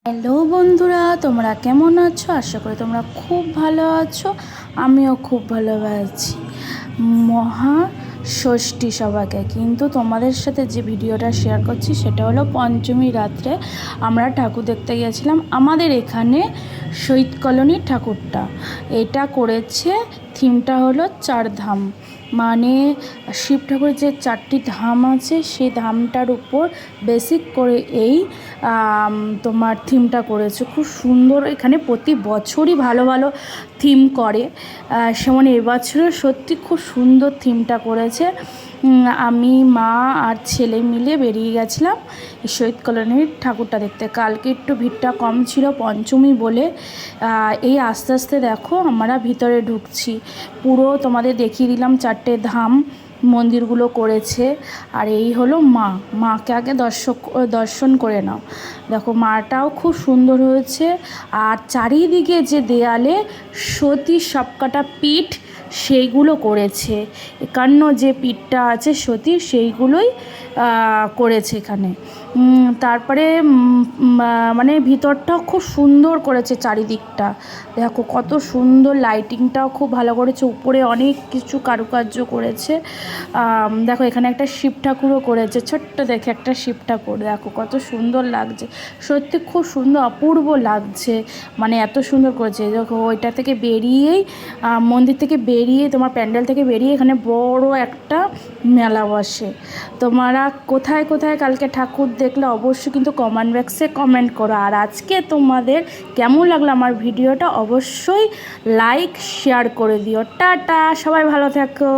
Hello বন্ধুরা, তোমরা কেমন আছো? আশা করি তোমরা খুব ভালো আছো। আমিও খুব ভালো আছি। মহা ষষ্ঠী সবাইকে। কিন্তু তোমাদের সাথে যে ভিডিওটা শেয়ার করছি সেটা হলো পঞ্চমী রাত্রে আমরা ঠাকুর দেখতে গিয়েছিলাম আমাদের এখানে শহীদ কলোনির ঠাকুরটা। এটা করেছে, থিমটা হলো চারধাম, মানে শিব ঠাকুরের যে 4টি ধাম আছে সেই ধামটার উপর বেসিক করে এই তোমার থিমটা করেছে। খুব সুন্দর। এখানে প্রতি বছরই ভালো ভালো থিম করে, সেমন এবছরও সত্যি খুব সুন্দর থিমটা করেছে। আমি, মা আর ছেলে মিলে বেরিয়ে গেছিলাম শহীদ কলোনির ঠাকুরটা দেখতে। কালকে একটু ভিড়টা কম ছিল পঞ্চমী বলে। এই আস্তে আস্তে দেখো আমরা ভিতরে ঢুকছি। পুরো তোমাদের দেখিয়ে দিলাম 4টে ধাম মন্দিরগুলো করেছে। আর এই হলো মাকে আগে দর্শন করে নাও। দেখো মাটাও খুব সুন্দর হয়েছে। আর চারিদিকে যে দেয়ালে সতীর সবকটা পীঠ সেইগুলো করেছে। 51 যে পীঠটা আছে সতীর সেইগুলোই করেছে এখানে। তারপরে মানে ভিতরটাও খুব সুন্দর করেছে, চারিদিকটা দেখো কত সুন্দর। লাইটিংটাও খুব ভালো করেছে, উপরে অনেক কিছু কারুকার্য করেছে। দেখো এখানে একটা শিব ঠাকুরও করেছে, ছোট্ট দেখে একটা শিব ঠাকুর। দেখো কত সুন্দর লাগছে, সত্যি খুব সুন্দর, অপূর্ব লাগছে। মানে এত সুন্দর করেছে। দেখো ওইটা থেকে বেরিয়েই, মন্দির থেকে বেরিয়ে, তোমার প্যান্ডেল থেকে বেরিয়ে এখানে বড় একটা মেলা বসে। তোমরা কোথায় কোথায় কালকে ঠাকুর দেখলে অবশ্যই কিন্তু কমেন্ট বক্সে কমেন্ট করো। আর আজকে তোমাদের কেমন লাগলো আমার ভিডিওটা অবশ্যই লাইক শেয়ার করে দিও। টাটা, সবাই ভালো থাকো।